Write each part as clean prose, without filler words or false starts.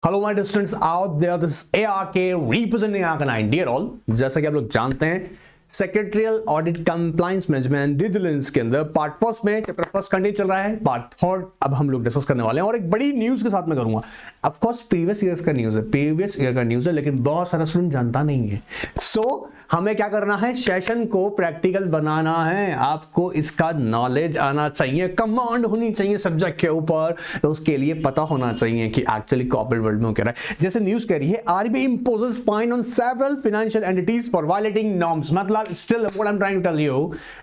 Hello my students out there, this ARK representing ARK9 dear all. जैसा कि आप लोग जानते हैं, secretarial audit compliance management due diligence के अंदर पार्ट फर्स्ट में चैप्टर फर्स्ट कंटिन्यू चल रहा है। पार्ट थर्ड अब हम लोग डिस्कस करने वाले हैं और एक बड़ी न्यूज के साथ में करूंगा। ऑफ कोर्स प्रीवियस ईयर का न्यूज है, लेकिन बहुत सारा स्टूडेंट जानता नहीं है। सो हमें क्या करना है, सेशन को प्रैक्टिकल बनाना है। आपको इसका नॉलेज आना चाहिए, कमांड होनी चाहिए सब्जेक्ट के ऊपर, तो उसके लिए पता होना चाहिए कि एक्चुअली कॉर्पोरेट वर्ल्ड में क्या रहा है। जैसे न्यूज कह रही है, RBI imposes fine on several financial entities for violating norms। मतलब still what I'm trying to tell you,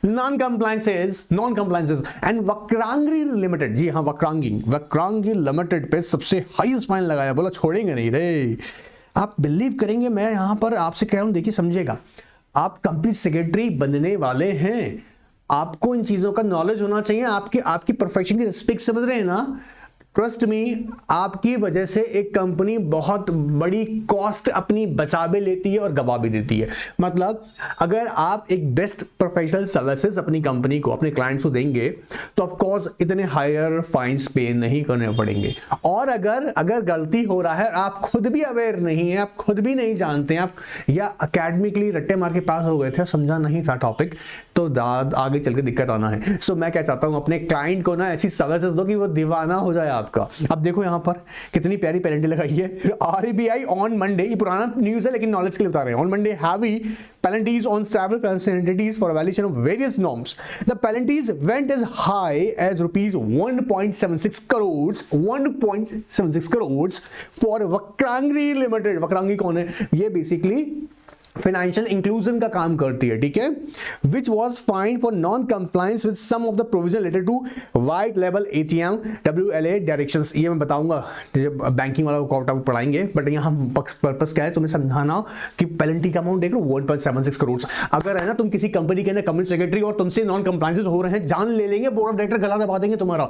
non-compliances and Vakrangee limited, जी हाँ वक्रांगी लिमिटेड पे सबसे हाईएस्ट फाइन लगाया। बोला छोड़ेंगे नहीं रे। आप बिलीव करेंगे, मैं यहां पर आपसे कह रहा हूं, देखिए समझेगा, आप कंपनी सेक्रेटरी बनने वाले हैं, आपको इन चीजों का नॉलेज होना चाहिए। आपकी प्रोफेशन की रिस्पेक्ट समझ रहे हैं ना। ट्रस्ट मी, आपकी वजह से एक कंपनी बहुत बड़ी कॉस्ट अपनी बचा भी लेती है और गवा भी देती है। मतलब अगर आप एक बेस्ट प्रोफेशनल सर्विसेज अपनी कंपनी को, अपने क्लाइंट्स को देंगे, तो ऑफ कोर्स इतने हायर फाइन्स पे नहीं करने पड़ेंगे। और अगर गलती हो रहा है, आप खुद भी अवेयर नहीं है, आप खुद भी नहीं जानते हैं, आप या अकेडमिकली रट्टे मार के पास हो गए थे, समझा नहीं था टॉपिक, तो आगे चल के दिक्कत आना है। सो मैं क्या चाहता हूं, अपने क्लाइंट को ना ऐसी सर्विसेज दो कि वो दीवाना हो जाए आपका। अब देखो यहां पर कितनी प्यारी पेनल्टी लगाई है। RBI ऑन मंडे, ये पुराना न्यूज है लेकिन नॉलेज के लिए बता रहे हैं, on Monday heavy penalties on several financial entities for violation of various norms. The penalties went as high as rupees 1.76 crores, 1.76 crores for Vakrangi Limited। Vakrangee कौन है? ये बेसिकली फाइनेंशियल इंक्लूजन का काम करती है, ठीक है। Which was fine for non compliance with some of the provision related to white level ATM WLA directions. ये मैं बताऊंगा जब बैंकिंग वाला को पढ़ाएंगे, बट यहाँ पर्पस क्या है, तुम्हें समझाना कि पेनल्टी का अमाउंट देख लो 1.76 करोड़। अगर है ना, तुम किसी कंपनी के कंपनी सेक्रेटरी और तुमसे नॉन कंप्लायंसेस हो रहे हैं, जान ले लेंगे, बोर्ड ऑफ डायरेक्टर गला दबा देंगे तुम्हारा,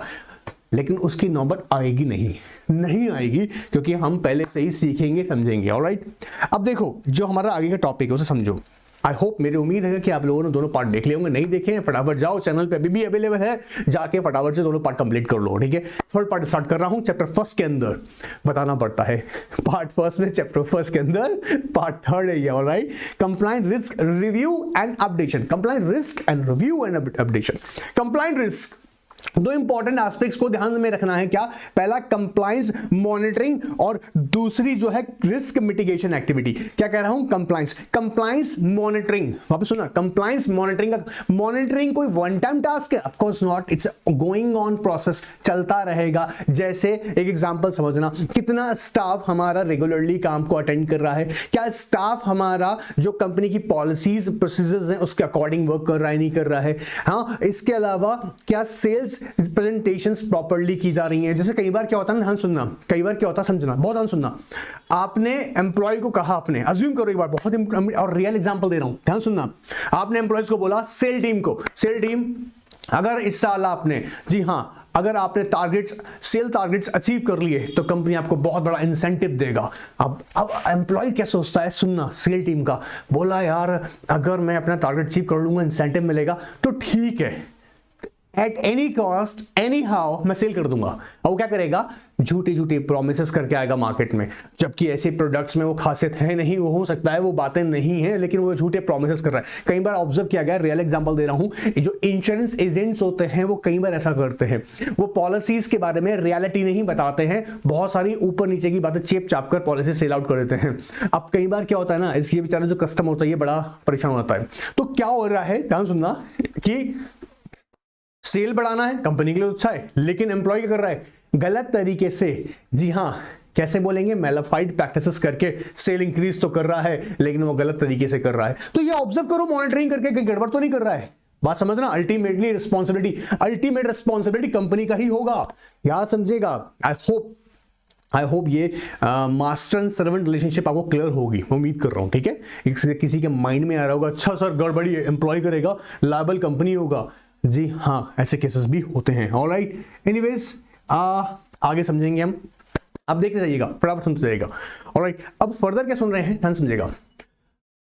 लेकिन उसकी नौबत आएगी नहीं आएगी, क्योंकि हम पहले से ही सीखेंगे, समझेंगे। ऑलराइट, अब देखो जो हमारा आगे का टॉपिक है उसे समझो। आई होप, मेरी उम्मीद है कि आप लोगों ने दोनों पार्ट देख लिए होंगे। नहीं देखे हैं, फटाफट जाओ, चैनल पे अभी भी अवेलेबल है, जाके फटाफट से दोनों पार्ट कंप्लीट कर लो, ठीक है। थर्ड पार्ट स्टार्ट कर रहा हूं चैप्टर फर्स्ट के अंदर, बताना पड़ता है पार्ट फर्स्ट में, चैप्टर फर्स्ट के अंदर पार्ट थर्ड है ये। Alright, compliant risk review and updation. Compliant risk and review and updation. Compliant risk, दो इंपॉर्टेंट एस्पेक्ट्स को ध्यान में रखना है। क्या? पहला कंप्लायंस मॉनिटरिंग और दूसरी जो है रिस्क मिटिगेशन एक्टिविटी। क्या कह रहा हूं? Compliance monitoring. वापस सुना, कंप्लायंस मॉनिटरिंग। मॉनिटरिंग कोई वन टाइम टास्क है? Of course not, it's going on process, चलता रहेगा। जैसे एक एग्जांपल समझना, कितना स्टाफ हमारा रेगुलरली काम को अटेंड कर रहा है, क्या स्टाफ हमारा जो कंपनी की पॉलिसीज प्रोसीजर्स हैं उसके अकॉर्डिंग वर्क कर रहा है, नहीं कर रहा है। हाँ, इसके अलावा क्या सेल्स प्रेजेंटेशंस प्रॉपर्ली की जा रही हैं। जैसे कई बार क्या होता है, ध्यान सुनना, कई बार क्या होता है, समझना, बहुत ध्यान सुनना। आपने एम्प्लॉय को कहा, आपने अज्यूम करो एक बार, बहुत और रियल एग्जांपल दे रहा हूं, ध्यान सुनना। आपने एम्प्लॉयज को बोला, सेल टीम, अगर इस साल आपने, जी हां, अगर आपने सेल टारगेट्स अचीव कर लिए तो कंपनी आपको बहुत बड़ा इंसेंटिव देगा। अब एम्प्लॉय क्या सोचता है, सुनना, सेल टीम का बोला, यार अगर मैं अपना टारगेट अचीव कर लूंगा, इंसेंटिव मिलेगा, तो ठीक है, at any cost any how मैं सेल कर दूंगा। और वो क्या करेगा, झूठी प्रोमिसेस करके आएगा मार्केट में, जबकि ऐसे प्रोडक्ट्स में वो खासियत है नहीं, वो हो सकता है वो बातें नहीं है, लेकिन वो झूठे प्रोमिसेस कर रहा है। कई बार ऑब्जर्व किया गया, रियल एग्जांपल दे रहा हूं, जो इंश्योरेंस एजेंट्स होते हैं वो कई बार ऐसा करते हैं, वो पॉलिसीज के बारे में रियलिटी नहीं बताते हैं, बहुत सारी ऊपर नीचे की बातें चेप चाप कर पॉलिसी सेल आउट कर देते हैं। अब कई बार क्या होता है ना, इसके बेचारा जो कस्टमर होता है ये बड़ा परेशान होता है। तो क्या हो रहा है, ध्यान सुनना, कि सेल बढ़ाना है, कंपनी के लिए अच्छा है, लेकिन एम्प्लॉय क्या कर रहा है, गलत तरीके से, जी हां, कैसे बोलेंगे, मैलिफाइड प्रैक्टिसेस करके सेल इंक्रीज तो कर रहा है, लेकिन वो गलत तरीके से कर रहा है। तो ये ऑब्जर्व करो, मॉनिटरिंग करके कहीं गड़बड़ तो नहीं कर रहा है। बात समझना, अल्टीमेट रिस्पॉन्सिबिलिटी कंपनी का ही होगा, याद समझेगा। आई होप ये मास्टर एंड सर्वेंट रिलेशनशिप आपको क्लियर होगी, उम्मीद कर रहा हूं, ठीक है। किसी के माइंड में आ रहा होगा, अच्छा सर गड़बड़ी है, एम्प्लॉय करेगा, लायबल कंपनी होगा। जी हाँ, ऐसे केसेस भी होते हैं। ऑलराइट, एनीवेज आगे समझेंगे हम, अब देखते जाइएगा, फटाफट सुनते जाइएगा। ऑलराइट, अब फर्दर क्या सुन रहे हैं, ध्यान समझिएगा।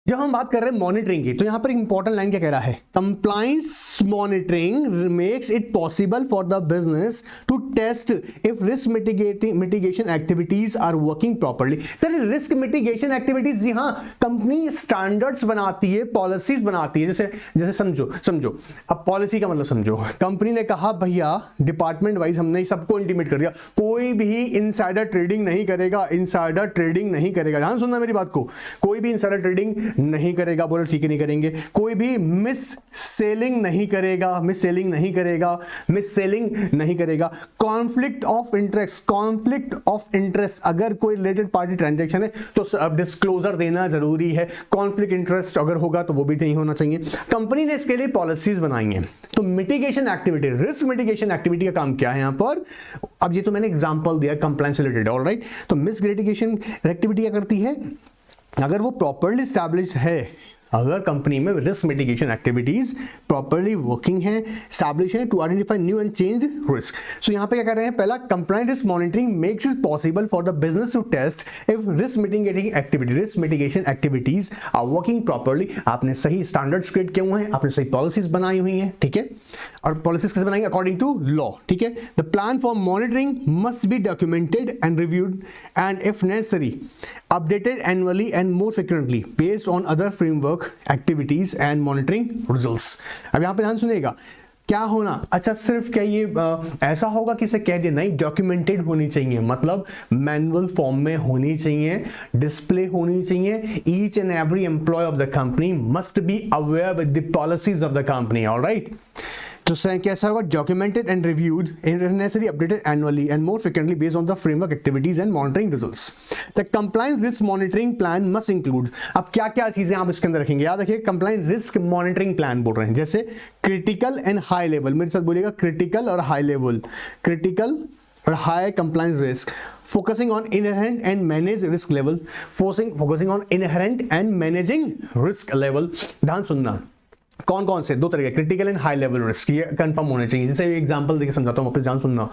जब हम बात कर रहे हैं मॉनिटरिंग की, तो यहां पर एक इंपॉर्टेंट लाइन क्या कह रहा है, compliance monitoring makes it possible for the business to test if risk mitigation activities are working properly. Risk mitigation activities, जी हाँ, कंपनी स्टैंडर्ड्स बनाती है, पॉलिसीज बनाती है। जैसे समझो अब पॉलिसी का मतलब समझो, कंपनी ने कहा भैया डिपार्टमेंट वाइज हमने सबको इंटीमेट कर दिया, कोई भी इनसाइडर ट्रेडिंग नहीं करेगा, इनसाइडर ट्रेडिंग नहीं करेगा। ध्यान सुनना मेरी बात को, कोई भी इनसाइडर ट्रेडिंग नहीं करेगा। बोलो ठीक है, नहीं करेंगे। कोई भी मिस सेलिंग नहीं करेगा, मिस सेलिंग नहीं करेगा, मिस सेलिंग नहीं करेगा। कॉन्फ्लिक्ट ऑफ इंटरेस्ट, अगर कोई रिलेटेड पार्टी ट्रांजैक्शन है तो अब डिस्क्लोजर देना जरूरी है। कॉन्फ्लिक्ट इंटरेस्ट अगर होगा तो वो भी नहीं होना चाहिए। कंपनी ने इसके लिए पॉलिसीज बनाई हैं। तो mitigation activity, risk mitigation activity का काम क्या है यहां पर? अब ये तो मैंने एग्जांपल दिया कंप्लायंस रिलेटेड, ऑलराइट। तो मिस मिटिगेशन एक्टिविटी क्या करती है? अगर वो प्रॉपर्ली एस्टैब्लिश्ड है, अगर कंपनी में risk mitigation activities properly working है, एस्टैब्लिश है, to identify new and change risk. So यहां पे क्या कर रहे हैं? पहला, compliant risk monitoring makes it possible for the business to test if risk mitigation activities are working properly. आपने सही स्टैंडर्ड्स क्रिएट किए हुए हैं, आपने सही पॉलिसीज बनाई हुई हैं, ठीक है। और पॉलिसीज कैसे बनाएंगे? अकॉर्डिंग टू लॉ, ठीक है। The plan for monitoring must be documented and reviewed and if necessary updated annually and more frequently based on other framework activities and monitoring results। अब यहां पे ध्यान सुनिएगा, क्या होना? अच्छा, सिर्फ क्या ये ऐसा होगा कि इसे कह दिया? नहीं, डॉक्यूमेंटेड होनी चाहिए, मतलब मैनुअल फॉर्म में होनी चाहिए, डिस्प्ले होनी चाहिए। Each and every employee of the company must be aware with the policies of the company, alright. तो कैसा होगा? Documented and reviewed and necessary updated annually and more frequently based on the framework activities and monitoring results. The compliance risk monitoring plan must include. अब क्या क्या चीजें आप इसके अंदर रखेंगे? याद रखिए, कंप्लायंस रिस्क मॉनिटरिंग प्लान बोल रहे हैं, जैसे क्रिटिकल एंड हाई लेवल। मेरे साथ बोलिएगा, क्रिटिकल और हाई लेवल। क्रिटिकल और high compliance risk, focusing on inherent and manage risk level, focusing on inherent and managing risk level। ध्यान सुनना, कौन कौन से? दो तरीके, critical and high level risk, ये कंफर्म होने चाहिए। जैसे एग्जांपल देके समझाता हूं, वापस ध्यान सुनना।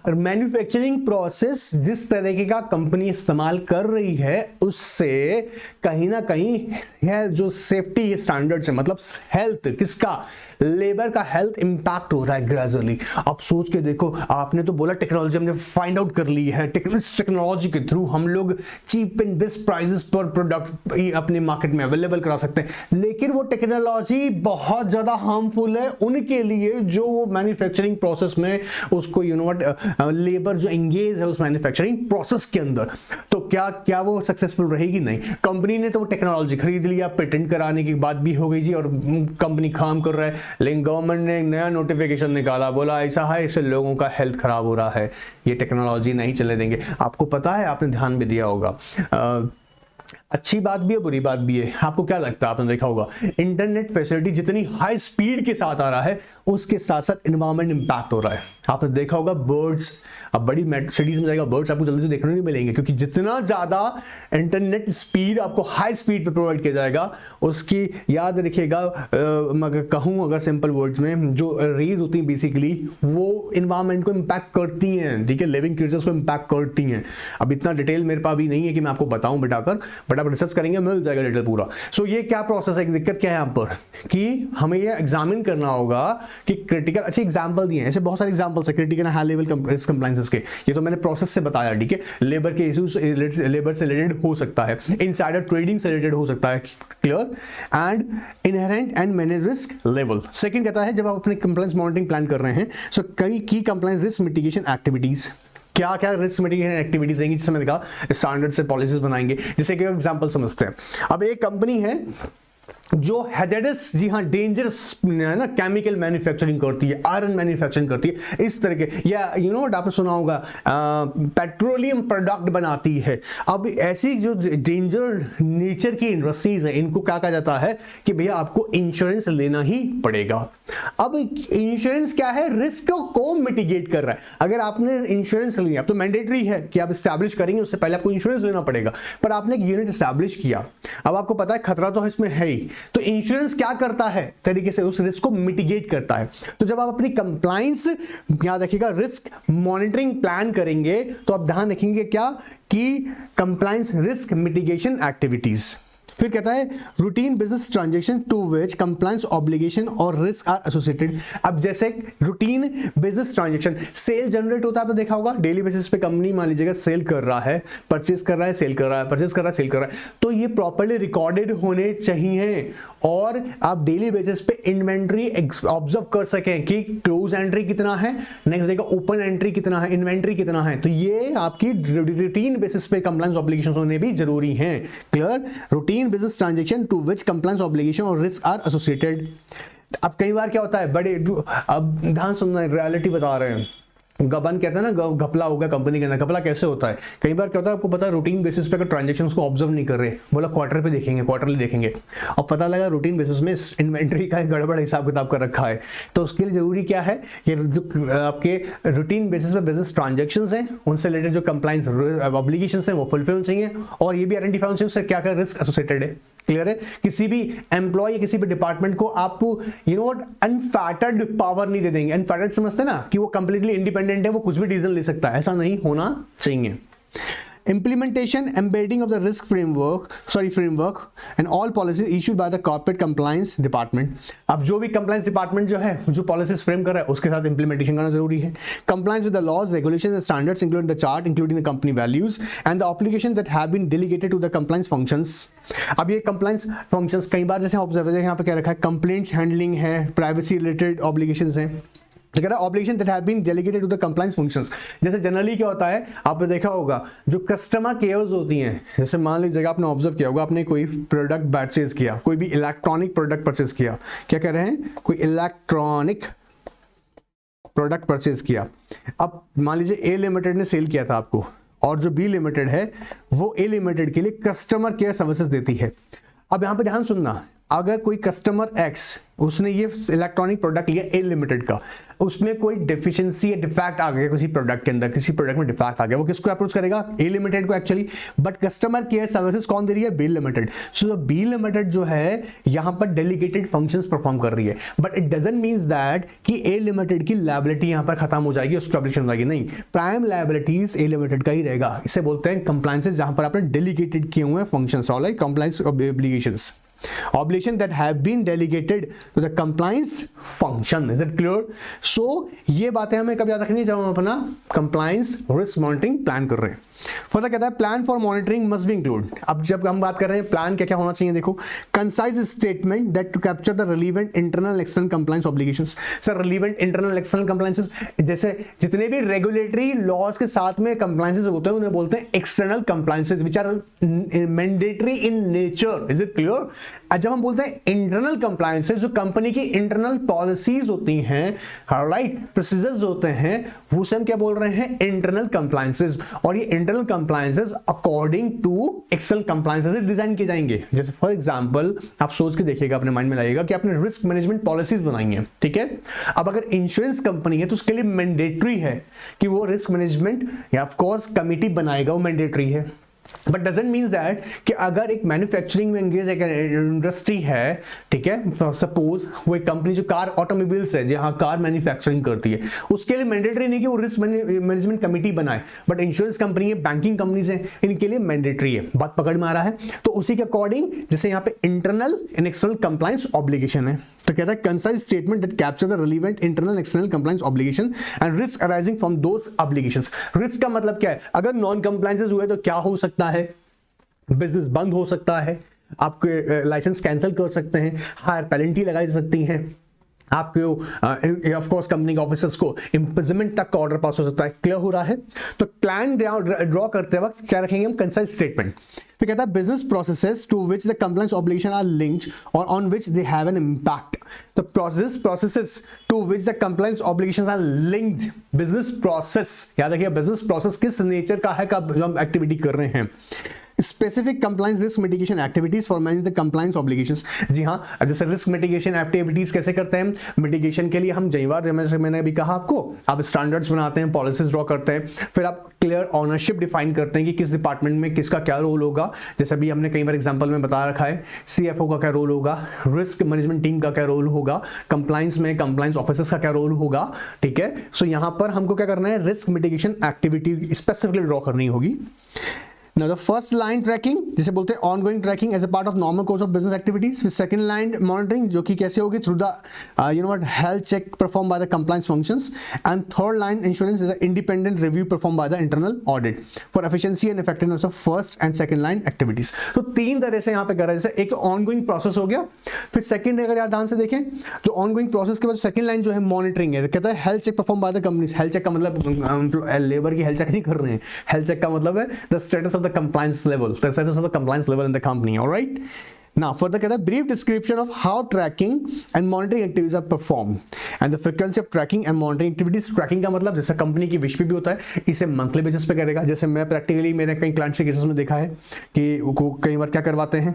और मैन्युफैक्चरिंग प्रोसेस जिस तरीके का कंपनी इस्तेमाल कर रही है, उससे कहीं ना कहीं है जो सेफ्टी स्टैंडर्ड्स है, मतलब हेल्थ, किसका? लेबर का हेल्थ इंपैक्ट हो रहा है ग्रेजुअली। आप सोच के देखो, आपने तो बोला टेक्नोलॉजी हमने फाइंड आउट कर ली है, टेक्नोलॉजी के थ्रू हम लोग चीप एंड बेस्ट प्राइसेस पर प्रोडक्ट अपने मार्केट में अवेलेबल करा सकते हैं, लेकिन वो टेक्नोलॉजी बहुत ज्यादा हार्मफुल है उनके लिए जो वो मैन्युफैक्चरिंग प्रोसेस में उसको लेबर जो एंगेज है उस मैन्युफैक्चरिंग प्रोसेस के अंदर, तो क्या वो सक्सेसफुल रहेगी? नहीं। कंपनी ने तो वो टेक्नोलॉजी खरीद लिया, पेटेंट कराने की बात भी हो गई जी, और कंपनी काम कर रहा है, लेकिन गवर्नमेंट ने एक नया नोटिफिकेशन निकाला, बोला ऐसा है, इससे लोगों का हेल्थ खराब हो रहा है, ये टेक्नोलॉजी नहीं चलने देंगे। आपको पता है, आपने ध्यान भी दिया होगा, अच्छी बात भी है, बुरी बात भी है। आपको क्या लगता है? आपने देखा होगा, इंटरनेट फैसिलिटी जितनी हाई स्पीड के साथ आ रहा है, उसके साथ साथ एनवायरमेंट इंपैक्ट हो रहा है। आपने देखा होगा बर्ड्स, अब बड़ी सिटीज में जाएगा बर्ड्स आपको जल्दी से देखने नहीं मिलेंगे, क्योंकि जितना ज्यादा इंटरनेट स्पीड आपको हाई स्पीड पे प्रोवाइड किया जाएगा, उसकी याद रखिएगा, अगर कहूँ, अगर सिंपल वर्ड्स में, जो रेज होती हैं बेसिकली वो एनवायरमेंट को इंपैक्ट करती हैं, ठीक है, लिविंग क्रिएचर्स को इंपैक्ट करती हैं। अब इतना डिटेल मेरे पास भी नहीं है कि मैं आपको बताऊं बिठाकर, बट आप रिसर्च करेंगे मिल जाएगा डिटेल पूरा। सो ये क्या प्रोसेस है? दिक्कत क्या है यहाँ पर कि हमें ये एग्जामिन करना होगा कि क्रिटिकल, अच्छे एग्जाम्पल दिए हैं, ऐसे बहुत सारे एग्जाम्पल्स है क्रिटिकल हाई लेवल कंप्लायंसेस के। ये तो मैंने प्रोसेस से बताया, ठीक है। लेबर के इश्यूज लेबर से रिलेटेड हो सकता है, इनसाइडर ट्रेडिंग से रिलेटेड हो सकता है, clear, and inherent and manage risk level. Second कहता है, जब आप अपने कंप्लायंस मॉनिटरिंग प्लान कर रहे हैं, सो कई की कंप्लायंस रिस्क मिटिगेशन एक्टिविटीज, क्या क्या रिस्क मिटिगेशन एक्टिविटीज रहेंगी, जिससे मैंने कहा स्टैंडर्ड से पॉलिसीज बनाएंगे। जैसे कि एग्जांपल समझते हैं, अब एक कंपनी है जो हैजार्डस, जी हाँ, डेंजरस है ना, केमिकल मैन्युफैक्चरिंग करती है, आयरन मैन्युफैक्चरिंग करती है, इस तरह के, या यू नो आपने सुना होगा पेट्रोलियम प्रोडक्ट बनाती है। अब ऐसी जो डेंजर नेचर की इंडस्ट्रीज है, इनको क्या कहा जाता है कि भैया आपको इंश्योरेंस लेना ही पड़ेगा। अब इंश्योरेंस क्या है? रिस्क को मिटिगेट कर रहा है। अगर आपने इंश्योरेंस लिया, अब तो मैंडेटरी है कि आप एस्टैब्लिश करेंगे, उससे पहले आपको इंश्योरेंस लेना पड़ेगा, पर आपने एक यूनिट एस्टैब्लिश किया, अब आपको पता है खतरा तो इसमें है ही, तो इंश्योरेंस क्या करता है? तरीके से उस रिस्क को मिटिगेट करता है। तो जब आप अपनी कंप्लायंस, याद रखिएगा, रिस्क मॉनिटरिंग प्लान करेंगे, तो आप ध्यान रखेंगे क्या कि कंप्लायंस रिस्क मिटिगेशन एक्टिविटीज। फिर कहता है routine business transaction to which compliance obligation और रिस्क आर एसोसिएटेड। अब जैसे routine business transaction, sale generate होता है, तो देखा होगा डेली बेसिस पे कंपनी मान लीजिएगा सेल कर रहा है, परचेज कर रहा है, सेल कर रहा है, परचेज कर रहा है, सेल कर रहा है, तो ये प्रॉपर्ली रिकॉर्डेड होने चाहिए और आप डेली बेसिस पे इन्वेंट्री ऑब्जर्व कर सकें कि क्लोज एंट्री कितना है, नेक्स्ट डे का ओपन एंट्री कितना है, इन्वेंट्री कितना है। तो ये आपकी रूटीन बेसिस पे कंप्लायंस ऑब्लिगेशन होने भी जरूरी है। Clear? Routine business transaction to which compliance obligation और रिस्क आर एसोसिएटेड। अब कई बार क्या होता है, बड़े, अब ध्यान सुनना, रियलिटी बता रहे हैं, गबन कहते हैं ना, घपला होगा कंपनी के अंदर। घपला कैसे होता है, कई बार क्या होता है आपको पता है, रूटीन बेसिस पे अगर ट्रांजैक्शंस को ऑब्जर्व नहीं कर रहे, बोला क्वार्टर पे देखेंगे, क्वार्टरली देखेंगे, और पता लगा रूटीन बेसिस में इन्वेंट्री का गड़बड़ हिसाब किताब कर रखा है, तो उसके लिए जरूरी क्या है कि जो आपके रूटीन बेसिस पे बिजनेस ट्रांजेक्शंस हैं उनसे रिलेटेड जो कंप्लायंस ऑब्लिगेशंस हैं वो फुलफिल होने चाहिए, और ये भी आइडेंटिफाई होना चाहिए उससे क्या क्या रिस्क एसोसिएटेड है। क्लियर है? किसी भी एम्प्लॉय या किसी भी डिपार्टमेंट को आप यू नो व्हाट अनफैटेड पावर नहीं दे देंगे। अनफैटेड समझते ना कि वो कंप्लीटली इंडिपेंडेंट है, वो कुछ भी डिसीजन ले सकता है, ऐसा नहीं होना चाहिए। Implementation, embedding of the risk framework and all policies issued by the corporate compliance department। अब जो भी compliance department जो है, जो policies frame कर रहा है, उसके साथ implementation करना जरूरी है। Compliance with the laws, regulations and standards including the chart, including the company values and the obligations that have been delegated to the compliance functions। अब ये compliance functions कई बार जैसे ऑब्जर्व यहाँ पे क्या रखा है, complaints handling है, privacy related obligations हैं, obligation that have been delegated to the compliance functions. जैसे जनरली क्या होता है, आपने देखा होगा जो कस्टमर केयर्स होती हैं, जैसे मान लीजिएगा आपने ऑब्जर्व किया होगा, आपने कोई प्रोडक्ट परचेज किया, कोई भी इलेक्ट्रॉनिक प्रोडक्ट परचेज किया, क्या कह रहे हैं, कोई इलेक्ट्रॉनिक प्रोडक्ट परचेज किया। अब मान लीजिए ए लिमिटेड ने सेल किया था आपको, और जो बी लिमिटेड है वो ए लिमिटेड के लिए कस्टमर केयर सर्विसेज देती है। अब यहां पे ध्यान सुनना, अगर कोई कस्टमर एक्स उसने ये इलेक्ट्रॉनिक प्रोडक्ट लिया ए लिमिटेड का, उसमें कोई डेफिशिएंसी या डिफेक्ट आ गया किसी प्रोडक्ट के अंदर, किसी प्रोडक्ट में डिफेक्ट आ गया, वो किसको अप्रोच करेगा, ए लिमिटेड को actually, but customer care services कौन दे रही है, बी लिमिटेड। सो बी लिमिटेड जो है यहां पर डेलीगेटेड फंक्शंस परफॉर्म कर रही है, but it doesn't means that कि ए लिमिटेड की लायबिलिटी यहां पर खत्म हो जाएगी, उसकी ऑब्लिगेशन हो जाएगी, नहीं, प्राइम लायबिलिटीज ए लिमिटेड का ही रहेगा। इसे बोलते हैं कंप्लायंसेस, जहां पर आपने डेलीगेटेड किए हुए functions, alright, compliance obligations, obligation that have been delegated to the compliance function। is it clear? so ये बातें हमें कब याद रखनी है, जब हम अपना compliance risk monitoring प्लान कर रहे हैं। फर्दर कहता है plan for monitoring must be include. अब जब हम बात कर रहे हैं प्लान क्या क्या होना चाहिए, देखो, concise statement that to capture the relevant internal external compliance obligations. Sir relevant internal external compliances, जैसे जितने भी रेगुलेटरी लॉज के साथ में कंप्लायंसेस होते हैं उन्हें बोलते हैं external compliances which are mandatory in nature. Is it clear? जब हम बोलते हैं इंटरनल कंप्लायंसेस, जो कंपनी की इंटरनल पॉलिसीज होती हैं, राइट, प्रोसीजर्स होते हैं, वो हम क्या बोल रहे हैं, इंटरनल कंप्लायंसेस। और ये internal compliances according to external compliances design किए जाएंगे। जैसे फॉर एग्जांपल आप सोच के देखिएगा, अपने माइंड में लाइएगा कि आपने रिस्क मैनेजमेंट पॉलिसीज बनाई हैं, ठीक है। अब अगर इंश्योरेंस कंपनी है तो उसके लिए मैंडेटरी है कि वो रिस्क मैनेजमेंट या ऑफ कोर्स कमिटी बनाएगा, वो मैंडेटरी है। बट डजंट मीन दैट कि अगर एक मैन्युफैक्चरिंग में एंगेज एक इंडस्ट्री है, ठीक है, सपोज वो एक कंपनी जो कार ऑटोमोबाइल्स है, जहां कार मैन्युफैक्चरिंग करती है, उसके लिए मैंडेटरी नहीं कि वो रिस्क मैनेजमेंट कमिटी बनाए, बट इंश्योरेंस कंपनी है, बैंकिंग कंपनीज है, इनके लिए मैंडेटरी है। बात पकड़ में आ रहा है? तो उसी के अकॉर्डिंग जैसे यहाँ पे internal and external compliance obligation है, तो कहता है concise statement that capture the relevant internal external compliance obligation and risk arising from those obligations. Risk का मतलब क्या है? अगर नॉन कंप्लायंसेस हुए तो क्या हो सकता है? बिजनेस बंद हो सकता है, आपके लाइसेंस कैंसिल कर सकते हैं, हायर पेनल्टी लगाई सकती हैं, आपके ऑफ कोर्स कंपनी के ऑफिसर्स को इंप्रिजनमेंट तक का ऑर्डर पास हो सकता है। क्लियर हो रहा है? तो प्लान ड्रॉ करते वक्त क्या रखेंगे हम? Concise statement. फिर कहता है business processes to which the compliance obligation are linked और on which they have an impact. The processes to which the compliance obligations are linked. Business process, याद रखिए, बिजनेस प्रोसेस किस नेचर का है, कब जो हम एक्टिविटी कर रहे हैं। Specific compliance risk mitigation activities for managing the compliance obligations. जी हाँ, जैसे रिस्क मिटिगेशन एक्टिविटीज कैसे करते हैं? मिटिगेशन के लिए हम जयवार, मैंने अभी कहा आपको, आप स्टैंडर्ड्स बनाते हैं, पॉलिसीज ड्रॉ करते हैं, फिर आप क्लियर ऑनरशिप डिफाइन करते हैं कि किस डिपार्टमेंट में किसका क्या रोल होगा। जैसे अभी हमने कई बार एग्जांपल में बता रखा है, सीएफओ का क्या रोल होगा, रिस्क मैनेजमेंट टीम का क्या रोल होगा, कंप्लायंस में कंप्लायंस ऑफिसर्स का क्या रोल होगा, ठीक है। सो यहां पर हमको क्या करना है? Risk mitigation activity specifically draw करनी होगी। Now the first line tracking जिसे बोलते हैं ongoing tracking as a part of normal course of business activities. फिर second line monitoring जो कि कैसे होगी through the health check performed by the compliance functions. And third line insurance is an independent review performed by the internal audit for efficiency and effectiveness of first and second line activities. तो तीन तरह से यहाँ पे कर रहे हैं, जैसे एक तो ongoing process हो गया, फिर second अगर यार ध्यान से देखें तो ongoing process के बाद second line जो है monitoring है, कहता है health check performed by the companies. health check का मतलब लेबर की health check नहीं कर रहे हैं, health check का मतलब है the status of the compliance level, the status of the compliance level in the company. All right. Now further कहता है brief description of how tracking and monitoring activities are performed and the frequency of tracking and monitoring activities. tracking का मतलब जैसा company की wish पे भी होता है, इसे मंथली बेसिस पे करेगा. जैसे मैं प्रैक्टिकली मेरे कई क्लाइंट्स के केसेस में देखा है कि वो कई बार क्या करवाते हैं,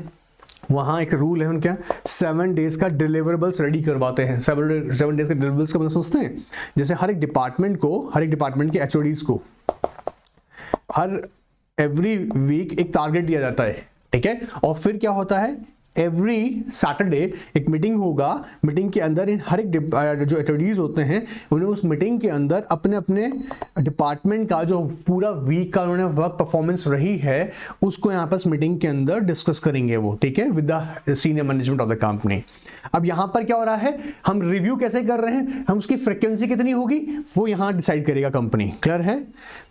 वहाँ एक रूल है उनका 7 डेज का डिलीवरेबल्स रेडी करवाते हैं. 7 डेज के डिलीवरेबल्स का मतलब समझते हैं, जैसे हर एक डिपार्टमेंट के एचओडीज को हर एवरी वीक एक टारगेट दिया जाता है, ठीक है. और फिर क्या होता है, एवरी सैटरडे एक मीटिंग होगा. मीटिंग के अंदर इन हर एक जो एचओडीज होते हैं उन्हें उस मीटिंग के अंदर अपने अपने डिपार्टमेंट का जो पूरा वीक का उन्होंने वर्क परफॉर्मेंस रही है उसको यहाँ पर मीटिंग के अंदर डिस्कस करेंगे वो, ठीक है, with the senior management of the company. अब यहाँ पर क्या हो रहा है, हम रिव्यू कैसे कर रहे हैं, हम उसकी फ्रिक्वेंसी कितनी होगी वो यहाँ डिसाइड करेगा कंपनी. क्लियर है.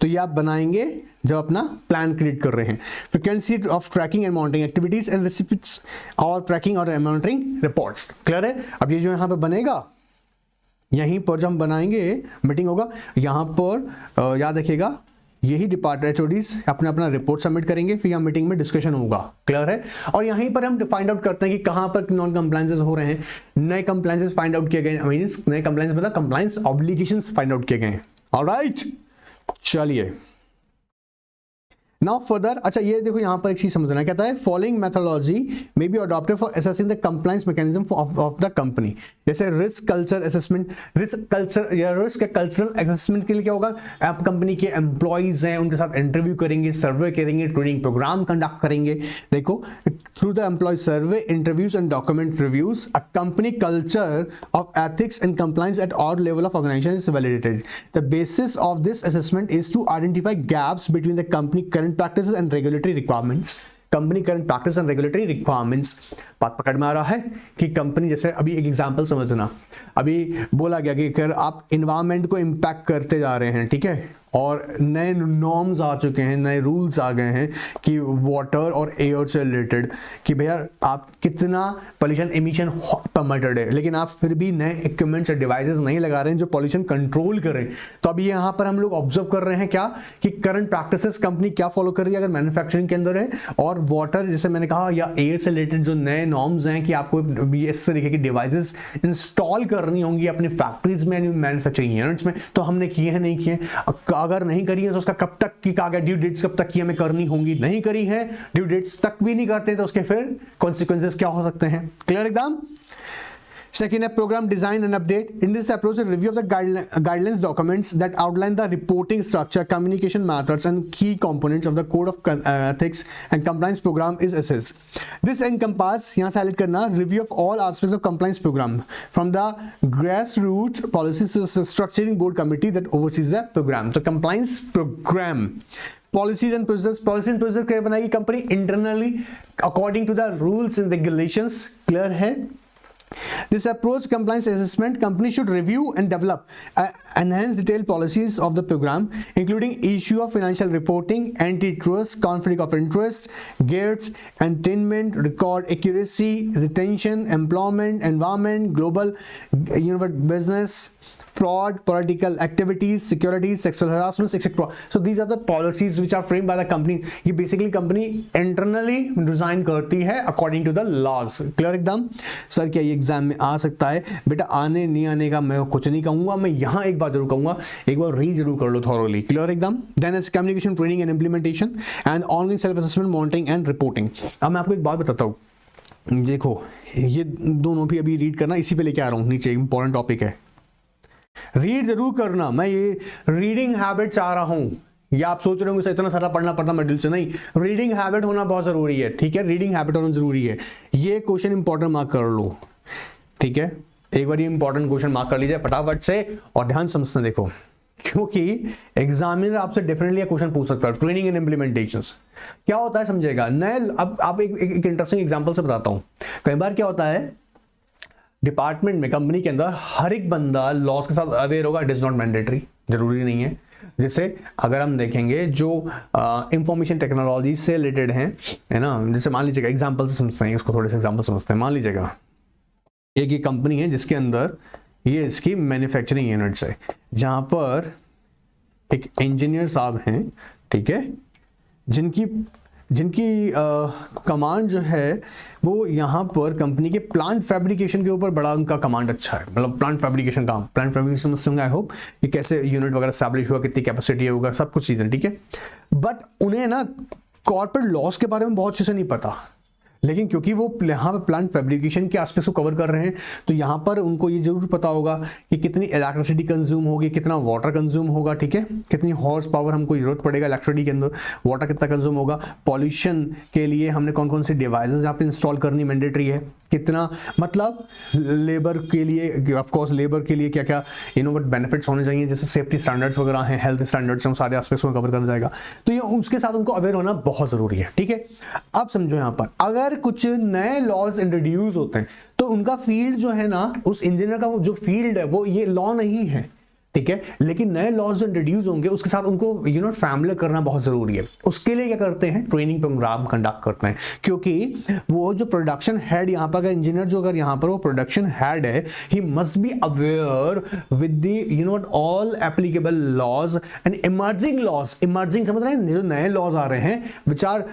तो ये आप बनाएंगे जब अपना प्लान क्रिएट कर रहे हैं. Frequency of tracking and monitoring activities and receipts और ट्रैकिंग और मॉनिटरिंग रिपोर्ट्स. क्लियर है. अब ये जो यहाँ पे बनेगा, यहीं पर जब हम बनाएंगे मीटिंग होगा, यहाँ पर याद रखिएगा यही डिपार्टमेंट एचओडीज अपना अपना रिपोर्ट सबमिट करेंगे, फिर यहाँ मीटिंग में डिस्कशन होगा. क्लियर है. और यहीं पर हम फाइंड आउट करते हैं कि कहाँ पर नॉन कंप्लायंसेस हो रहे हैं, नए कंप्लायंसेस फाइंड आउट किए गए, मींस नए कंप्लायंस मतलब कंप्लायंस ऑब्लिगेशंस फाइंड आउट किए गए. ऑलराइट, चलिए नाउ फर्दर. अच्छा ये देखो यहाँ पर एक चीज समझना, कहता है following methodology may be adopted for assessing the compliance mechanism of the company. जैसे risk culture assessment, risk culture या रिस्क कल्चरल असेसमेंट के लिए क्या होगा, आप कंपनी के एम्प्लॉइज हैं उनके साथ इंटरव्यू करेंगे, सर्वे करेंगे, ट्रेनिंग प्रोग्राम कंडक्ट करेंगे. देखो through the employee survey, interviews and document reviews, a company culture of ethics and compliance at all level of organisation is validated. The basis of this assessment is to identify gaps between the company current practices and regulatory requirements. Company current practice and regulatory requirements. बात पकड़ में आ रहा है कि company, जैसे अभी एक example समझना, अभी बोला गया कि अगर आप इन्वायरमेंट को इम्पैक्ट करते जा रहे हैं, ठीक है, और नए नॉर्म्स आ चुके हैं, नए रूल्स आ गए हैं कि वाटर और एयर से रिलेटेड, कि भैया आप कितना पॉल्यूशन एमिशन परमिटेड है, लेकिन आप फिर भी नए इक्विपमेंट्स और डिवाइसेस नहीं लगा रहे हैं जो पॉल्यूशन कंट्रोल करें. तो अभी यहाँ पर हम लोग ऑब्जर्व कर रहे हैं क्या कि करंट प्रैक्टिसेस कंपनी क्या फॉलो कर रही है अगर मैन्युफैक्चरिंग के अंदर है, और वाटर जैसे मैंने कहा या एयर से रिलेटेड जो नए नॉर्म्स हैं कि आपको इस तरीके की डिवाइसेस इंस्टॉल करनी होंगी अपनी फैक्ट्रीज में, मैन्युफैक्चरिंग यूनिट्स में. तो हमने किए हैं, नहीं किए, अगर नहीं करी है तो उसका कब तक की कहा गया, ड्यू डेट्स कब तक की हमें करनी होंगी, नहीं करी है, ड्यू डेट्स तक भी नहीं करते तो उसके फिर कॉन्सिक्वेंसेस क्या हो सकते हैं. क्लियर एकदम. Second, a program design and update. In this approach, a review of the guidelines documents that outline the reporting structure, communication methods, and key components of the code of ethics and compliance program is assessed. This encompasses, यहाँ से highlight करना, review of all aspects of compliance program, from the grassroots policies to the structuring board committee that oversees the program. So, compliance program. Policies and procedures क्या बनाएगी company internally according to the rules and regulations. Clear है. This approach compliance assessment, company should review and develop enhanced detailed policies of the program, including issue of financial reporting, antitrust, conflict of interest, gates, attainment, record accuracy, retention, employment, environment, global business, fraud, political activities, security, sexual harassment, etc. So these are the policies which are framed by the company. ये basically company internally design करती है according to the laws. Clear एकदम. Sir क्या ये exam में आ सकता है? बेटा आने नहीं आने का मैं कुछ नहीं कहूँगा, मैं यहाँ एक बात जरूर कहूँगा, एक बार रीड जरूर कर लो thoroughly. Clear एकदम. Then is communication training and implementation and ongoing self assessment, monitoring and reporting. अब मैं आपको एक बात बताता हूँ. देखो ये दोनों भी अभी रीड करना, इसी पे लेके आ रहा हूँ, नीचे इंपॉर्टेंट टॉपिक है, रीड जरूर करना. मैं ये रीडिंग हैबिट चाह रहा हूं, या आप सोच रहे होंगे इतना सारा पढ़ना पड़ता मैं दिल से, नहीं, रीडिंग हैबिट होना बहुत जरूरी है. ठीक है, रीडिंग हैबिट होना जरूरी है. ये क्वेश्चन इंपॉर्टेंट मार्क कर लो. ठीक है, एक बार ये इंपॉर्टेंट क्वेश्चन मार्क कर लीजिए फटाफट से और ध्यान समझते देखो, क्योंकि एग्जामिनर आपसे डेफिनेटली क्वेश्चन पूछ सकता है. ट्रेनिंग एंड इम्प्लीमेंटेशंस, क्या होता है समझेगा नए। अब आप एक इंटरेस्टिंग एग्जांपल से बताता हूं। कई बार क्या होता है डिपार्टमेंट में, कंपनी के अंदर हर एक बंदा लॉस के साथ अवेयर होगा, इट इज नॉट मैंडेटरी, जरूरी नहीं है। जैसे अगर हम देखेंगे जो इंफॉर्मेशन टेक्नोलॉजी से रिलेटेड हैं, है ना, जैसे मान लीजिएगा एग्जांपल से समझते हैं इसको, थोड़े से एग्जांपल समझते हैं। मान लीजिएगा एक ये कंपनी है जिसके अंदर ये इसकी मैन्युफैक्चरिंग यूनिट्स है, जहां पर एक इंजीनियर साहब हैं, ठीक है, जिनकी कमांड जो है वो यहाँ पर कंपनी के प्लांट फैब्रिकेशन के ऊपर बड़ा उनका कमांड अच्छा है। मतलब प्लांट फैब्रिकेशन काम, प्लांट फैब्रिकेशन समझते होंगे आई होप, ये कैसे यूनिट वगैरह एस्टैब्लिश हुआ, कितनी कैपेसिटी होगा, सब कुछ चीज़ें, ठीक है। बट उन्हें ना कॉर्पोरेट लॉस के बारे में बहुत चीज़ें नहीं पता, लेकिन क्योंकि वो यहाँ पर प्लांट फैब्रिकेशन के एस्पेक्ट्स को कवर कर रहे हैं, तो यहाँ पर उनको ये जरूर पता होगा कि कितनी इलेक्ट्रिसिटी कंज्यूम होगी, कितना वाटर कंज्यूम होगा, ठीक है, कितनी हॉर्स पावर हमको जरूरत पड़ेगा इलेक्ट्रिसिटी के अंदर, वाटर कितना कंज्यूम होगा, पॉल्यूशन के लिए हमने कौन कौन सी डिवाइसेस यहाँ पे इंस्टॉल करनी मैंडेटरी है, कितना, मतलब लेबर के लिए, ऑफकोर्स लेबर के लिए क्या क्या इनोवेट बेनिफिट्स होने चाहिए, जैसे सेफ्टी स्टैंडर्ड्स वगैरह हैं, हेल्थ स्टैंडर्ड्स हैं, सारे एस्पेक्ट्स को कवर कर जाएगा। तो ये उसके साथ उनको अवेयर होना बहुत जरूरी है, ठीक है। अब समझो यहाँ पर अगर कुछ नए लॉज इंट्रोड्यूस होते हैं तो उनका फील्ड जो है ना, उस इंजीनियर का जो फील्ड है वो ये लॉ नहीं है, ठीक है, लेकिन नए लॉज जो इंट्रोड्यूस होंगे उसके साथ उनको फैमिलियर करना बहुत जरूरी है। उसके लिए क्या करते हैं, ट्रेनिंग प्रोग्राम कंडक्ट करते हैं, क्योंकि वो जो प्रोडक्शन हेड यहाँ पर, अगर इंजीनियर जो अगर यहाँ पर वो प्रोडक्शन हेड है, he must be aware with the all applicable laws and emerging laws. Emerging समझ रहे हैं, जो नए लॉज आ रहे हैं which are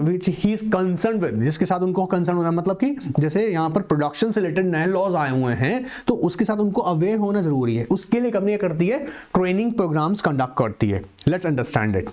which he is concern with, जिसके साथ उनको कंसर्न होना, मतलब कि जैसे यहाँ पर प्रोडक्शन से रिलेटेड नए लॉज आए हुए हैं तो उसके साथ उनको अवेयर होना जरूरी है। उसके लिए कंपनी करती है, ट्रेनिंग प्रोग्राम्स कंडक्ट करती है। Let's understand it.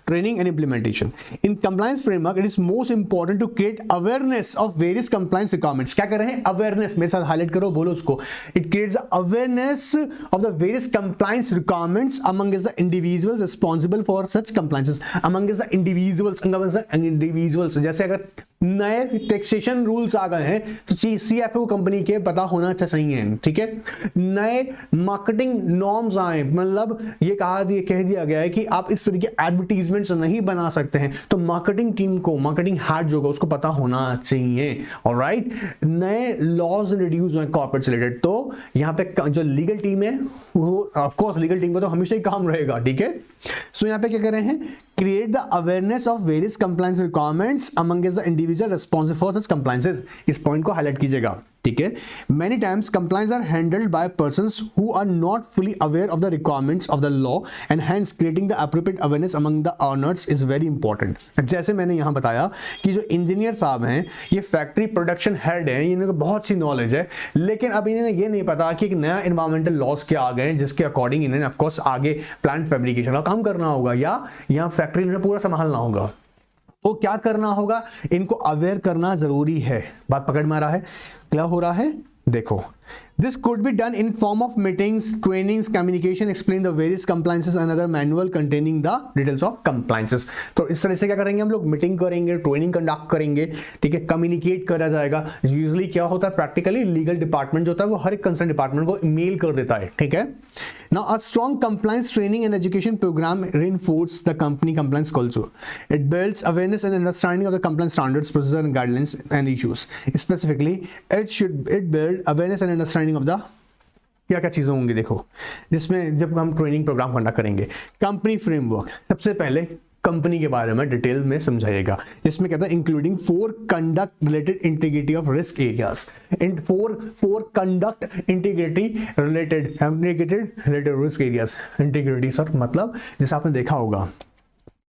Training and implementation in compliance framework, it is most important to create awareness of various compliance requirements. क्या कर रहे हैं, awareness, मेरे साथ हाईलाइट करो, बोलो उसको। It creates awareness of the various compliance requirements among the individuals responsible for such compliances, among the individuals, जैसे अगर नए टैक्सेशन रूल्स आ गए हैं तो सीएफओ कंपनी के पता होना अच्छा सही है, ठीक है। नए मार्केटिंग नॉर्म्स आए, मतलब ये कह दिया गया है कि आप इस तरह के एडवर्टीजमेंट्स नहीं बना सकते हैं, तो मार्केटिंग टीम को, मार्केटिंग हेड जो होगा उसको पता होना चाहिए, ऑलराइट। नए लॉज इंट्रोड्यूस हुए कॉर्पोरेट से रिलेटेड, तो यहाँ पे जो लीगल टीम है वो ऑफकोर्स लीगल टीम का तो हमेशा ही काम रहेगा, ठीक है। सो यहाँ पे क्या कर रहे हैं, create the awareness of various compliance requirements among the individual responsible for such compliances। इस पॉइंट को हाईलाइट कीजिएगा, ठीक है। Many times compliance are handled by persons who are not fully aware of the requirements of the law and hence creating the appropriate awareness among the owners is very important। जैसे मैंने यहाँ बताया कि जो engineer साहब हैं ये factory production head हैं, इनको बहुत सी नॉलेज है, लेकिन अब इन्हें ये नहीं पता कि एक नया इन्वायरमेंटल लॉज क्या आ गए हैं जिसके अकॉर्डिंग इन्हें ऑफकोर्स आगे प्लांट फैब्रिकेशन का काम करना होगा या यहाँ फैक्ट्री इन्हें पूरा संभालना होगा। तो क्या करना होगा, इनको अवेयर करना जरूरी है। बात पकड़ में आ रहा है, क्लियर हो रहा है? देखो, this could be done in form of meetings, trainings, communication, explain the various compliances and other manual containing the details of compliances। तो इस तरह से क्या करेंगे हम लोग, मीटिंग करेंगे, ट्रेनिंग कंडक्ट करेंगे, ठीक है, कम्युनिकेट करा जाएगा। यूजुअली क्या होता है, प्रैक्टिकली लीगल डिपार्टमेंट जो होता है वो हर एक कंसर्न डिपार्टमेंट को मेल कर देता है, ठीक है। Now a strong compliance training and education program reinforces the company compliance culture. It builds awareness and understanding of the compliance standards, procedures and guidelines and issues. Specifically, it build awareness and understanding of the क्या क्या चीज़ें होंगी, देखो, जिसमें जब हम training programme conduct करेंगे। Company framework, सबसे पहले कंपनी के बारे में डिटेल में समझाएगा, जिसमें कहता है including 4 conduct related integrity of risk areas and 4 conduct integrity related risk areas. Integrity sir मतलब जैसे आपने देखा होगा,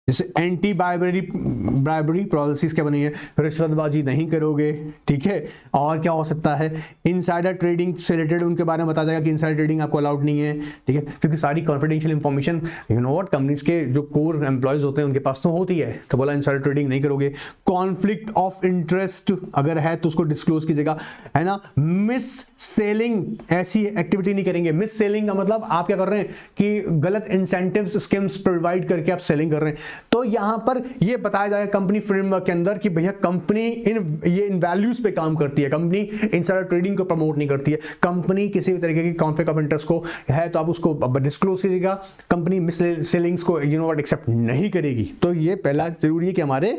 जैसे एंटी ब्राइबरी पॉलिसीज क्या बनी है, रिश्वतबाजी नहीं करोगे, ठीक है। और क्या हो सकता है, इनसाइडर ट्रेडिंग से रिलेटेड उनके बारे में बताया जाएगा कि इनसाइडर ट्रेडिंग आपको अलाउड नहीं है, ठीक है, क्योंकि सारी कॉन्फिडेंशियल इंफॉर्मेशन व्हाट कंपनीज के जो कोर एम्प्लॉयज होते हैं उनके पास तो होती है, तो बोला इनसाइडर ट्रेडिंग नहीं करोगे। कॉन्फ्लिक्ट ऑफ इंटरेस्ट अगर है तो उसको डिस्क्लोज कीजिएगा, है ना। मिस सेलिंग, ऐसी एक्टिविटी नहीं करेंगे। मिस सेलिंग का मतलब आप क्या कर रहे हैं कि गलत इंसेंटिव्स स्कीम्स प्रोवाइड करके आप सेलिंग कर रहे हैं। तो यहां पर ये बताया जाएगा कंपनी फ्रेमवर्क के अंदर कि भैया कंपनी इन वैल्यूज पे काम करती है, कंपनी इनसाइडर ट्रेडिंग को प्रमोट नहीं करती है, कंपनी किसी भी तरीके की कॉन्फ्लिक्ट ऑफ इंटरेस्ट को है तो आप उसको डिस्क्लोज कीजिएगा, कंपनी मिस सेलिंग्स को एक्सेप्ट नहीं करेगी। तो ये पहला जरूरी है कि हमारे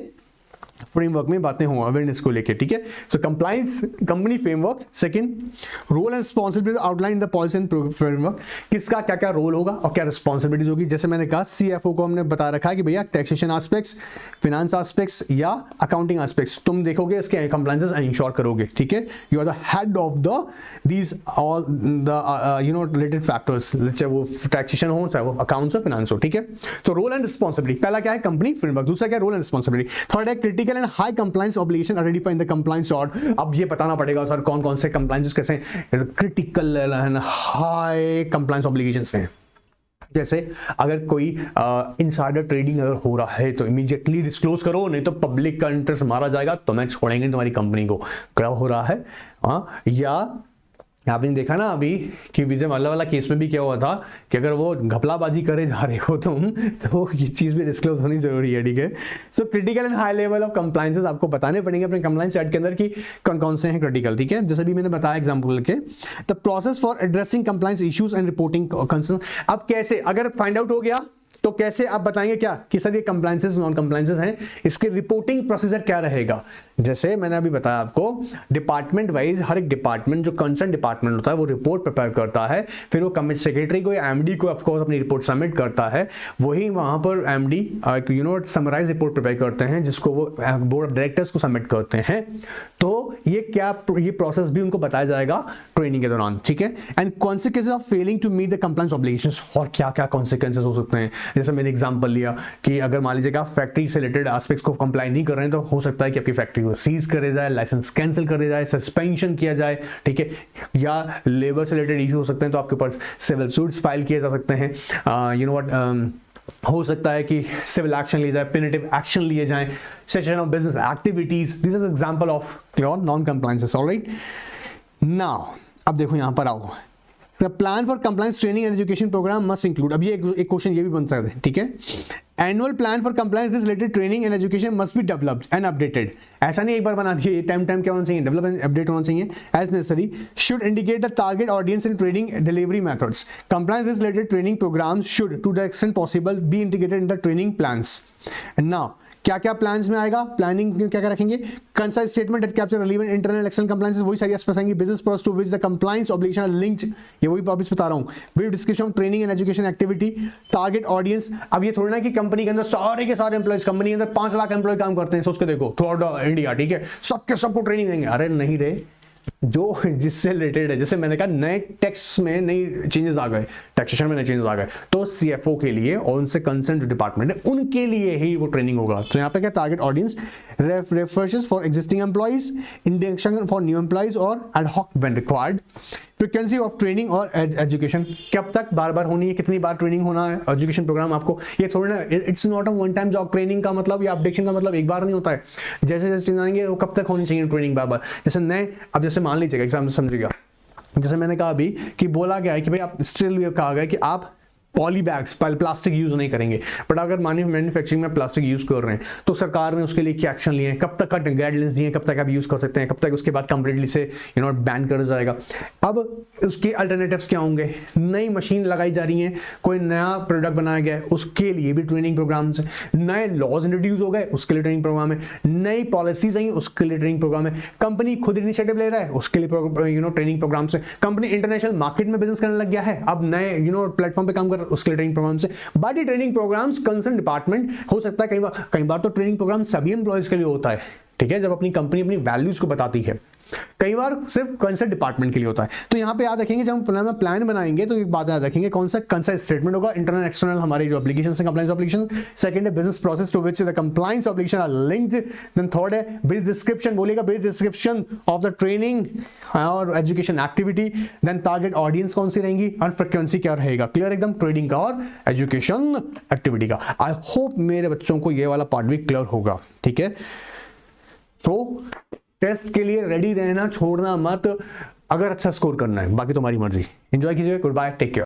फ्रेमवर्क में बातें हों अवेयरनेस को लेके, ठीक है। So compliance company framework. Second, role and responsibility outline the policy and framework, किसका क्या क्या रोल होगा और क्या रिस्पांसिबिलिटीज होगी। जैसे मैंने कहा सीएफओ को हमने बता रखा है कि भैया टैक्सेशन एस्पेक्ट्स, फाइनेंस एस्पेक्ट्स या अकाउंटिंग एस्पेक्ट्स तुम देखोगे, इसके कंप्लायंसेस इंश्योर करोगे, ठीक है। You are the head of the these all the related factors, चाहे वो टैक्सेशन हो, चाहे वो अकाउंट्स हो, फाइनेंस हो, ठीक है। तो रोल एंड रिस्पांसिबिलिटी, पहला क्या है कंपनी फ्रेमवर्क, दूसरा क्या रोल एंड रिस्पांसिबिलिटी, थर्ड है critical and high compliance obligation identify in the compliance chart. अब ये बताना पड़ेगा सर कौन कौन से कंप्लायंसेस कैसे critical and high compliance obligations हैं। जैसे अगर कोई इनसाइडर ट्रेडिंग अगर हो रहा है तो इमीडिएटली डिस्क्लोज करो, नहीं तो पब्लिक का इंटरेस्ट मारा जाएगा, तो मैं छोड़ेंगे तुम्हारी कंपनी को। क्या हो रहा है या आपने देखा ना अभी कि विजय माल्या वाला केस में भी क्या हुआ था कि अगर वो घपलाबाजी करे जा रहे हो तुम, तो ये चीज भी डिस्क्लोज होनी जरूरी है, ठीक है। So critical and high level of compliances आपको बताने पड़ेंगे अपने कंप्लायंस चार्ट के अंदर कि कौन कौन से हैं क्रिटिकल, ठीक है। जैसे भी मैंने बताया एग्जांपल के, the process for addressing compliance issues and reporting concern. अब कैसे अगर फाइंड आउट हो गया तो कैसे आप बताएंगे क्या कि सर ये कंप्लायंसेस नॉन कंप्लायंसेस हैं, इसके रिपोर्टिंग प्रोसीजर क्या रहेगा। जैसे मैंने अभी बताया आपको, डिपार्टमेंट वाइज हर एक डिपार्टमेंट जो कंसर्न डिपार्टमेंट होता है वो रिपोर्ट प्रिपेयर करता है, फिर वो कमिटी सेक्रेटरी को या एमडी को ऑफ कोर्स अपनी रिपोर्ट सबमिट करता है, वही वहां पर एमडी समराइज रिपोर्ट प्रिपेयर करते हैं जिसको वो बोर्ड ऑफ डायरेक्टर्स को सबमिट करते हैं। तो ये प्रोसेस भी उनको बताया जाएगा ट्रेनिंग के दौरान, ठीक है। And consequences of failing to meet the compliance obligations, और क्या क्या कॉन्सिक्वेंसेस हो सकते हैं। जैसे मैंने एग्जांपल लिया कि अगर मान लीजिए आप फैक्ट्री से रिलेटेड एस्पेक्ट्स को कंप्लाई नहीं कर रहे हैं तो हो सकता है कि आपकी फैक्ट्री को सीज करे जाए, लाइसेंस कैंसिल कर दिया जाए, सस्पेंशन किया जाए, ठीक है। या लेबर से रिलेटेड इशू हो सकते हैं तो आपके पास सिविल सूट्स फाइल किए जा सकते हैं। हो सकता है कि सिविल एक्शन लिया जाए, पेनल्टिव एक्शन लिए जाएं, cessation of business activities, this is example of your non compliances. Alright, now अब देखो यहां पर आओ, the plan for compliance training and education programme must include. अब ये एक क्वेश्चन ये भी बन सकता है, ठीक है। Annual plan for compliance related training and education must be developed and updated. ऐसा नहीं एक बार बना दिए, टाइम क्या होना चाहिए, डेवलप एंड अपडेट होना चाहिए as necessary. Should indicate the target audience in training delivery methods. Compliance related training programmes should to the extent possible be integrated in the training plans. Now क्या क्या plans में आएगा, planning क्या क्या रखेंगे, concise statement that capture relevant internal external compliances, वही सारी aspects आएंगे। Business process to which the compliance obligation are linked, ये वही वापस बता रहा हूं। Brief description of training and education activity, target audience. अब ये थोड़ी ना कि कंपनी के अंदर सारे के सारे एम्प्लॉइज, कंपनी के अंदर 5 लाख एम्प्लॉय काम करते हैं, सोच के देखो थ्रू आउट इंडिया, ठीक है, सबके सबको ट्रेनिंग देंगे। अरे नहीं रे, जो जिससे रिलेटेड है, जैसे मैंने कहा नए टैक्स में नई चेंजेस आ गए, टैक्सेशन में नए चेंजेस आ गए, तो सीएफओ के लिए और उनसे कंसर्न जो डिपार्टमेंट है उनके लिए ही वो ट्रेनिंग होगा। तो यहाँ पे क्या target audience, references for existing employees, induction for new employees और ad hoc when required. Frequency of training और एजुकेशन, कब तक बार बार होनी है, कितनी बार ट्रेनिंग होना है एजुकेशन प्रोग्राम आपको। ये थोड़ी ना, it's not a one time job. Training का मतलब या अपडेशन का मतलब एक बार नहीं होता है, जैसे जैसे चेंज आएंगे वो कब तक होनी चाहिए ट्रेनिंग बार बार। जैसे नए, अब जैसे मान लीजिएगा एग्जाम्पल समझिएगा, जैसे मैंने कहा अभी कि बोला गया है कि भाई आप स्टिल कहा गया कि आप पॉली बैग्स, प्लास्टिक यूज नहीं करेंगे, बट अगर मैन्युफैक्चरिंग में प्लास्टिक यूज कर रहे हैं तो सरकार ने उसके लिए क्या एक्शन लिए हैं, कब तक का गाइडलाइंस दिए हैं, कब तक आप यूज कर सकते हैं, कब तक उसके बाद कंप्लीटली से बैन कर जाएगा। अब उसके अल्टरनेटिव्स क्या होंगे, नई मशीन लगाई जा रही है, कोई नया प्रोडक्ट बनाया गया है, उसके लिए भी ट्रेनिंग प्रोग्राम है, नए लॉज इंट्रोड्यूस हो गए उसके लिए ट्रेनिंग प्रोग्राम है, नई पॉलिसीज आई उसके लिए ट्रेनिंग प्रोग्राम है, कंपनी खुद इनिशिएटिव ले रहा है उसके लिए ट्रेनिंग प्रोग्राम से, कंपनी इंटरनेशनल मार्केट में बिजनेस करने लग गया है, अब नए प्लेटफॉर्म पे काम कर उसके लिए ट्रेनिंग प्रोग्राम से। बट ये ट्रेनिंग प्रोग्राम्स कंसर्न डिपार्टमेंट हो सकता है, कई बार तो ट्रेनिंग प्रोग्राम सभी एम्प्लॉयज के लिए होता है, ठीक है, जब अपनी कंपनी अपनी वैल्यूज को बताती है, कई बार सिर्फ कंसर्न डिपार्टमेंट के लिए होता है। तो यहाँ पे याद रखेंगे जब हम प्लान बनाएंगे तो एक बात याद रखेंगे, कौन सा कंसाइज स्टेटमेंट होगा, इंटरनल एक्सटर्नल हमारे जो एप्लीकेशंस हैं कंप्लायंस एप्लीकेशन, सेकंड है business process to which the compliance application are linked, then third है ब्रीफ डिस्क्रिप्शन, बोलेगा brief description of the training और education activity, then target audience कौन सी रहेंगी और फ्रीक्वेंसी क्या रहेगा, क्लियर एकदम ट्रेनिंग का और एजुकेशन एक्टिविटी का। आई होप मेरे बच्चों को ये वाला पार्ट भी क्लियर होगा, ठीक है। तो टेस्ट के लिए रेडी रहना, छोड़ना मत, अगर अच्छा स्कोर करना है, बाकी तुम्हारी मर्जी। एंजॉय कीजिए, गुड बाय, टेक केयर।